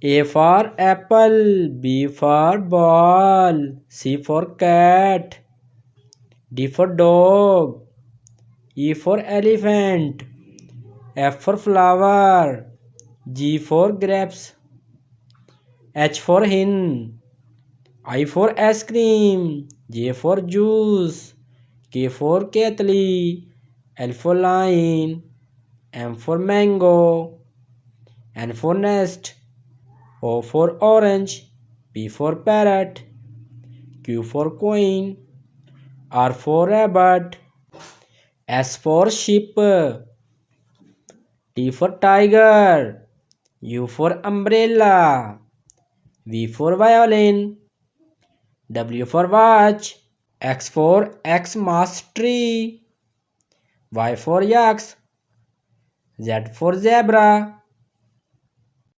A for apple, B for ball, C for cat, D for dog, E for elephant, F for flower, G for grapes, H for hen, I for ice cream, J for juice, K for kettle, L for lion, M for mango, N for nest, O for orange, P for parrot, Q for coin, R for rabbit, S for sheep, T for tiger, U for umbrella, V for violin, W for watch, X for Xmas tree, Y for yaks, Z for zebra,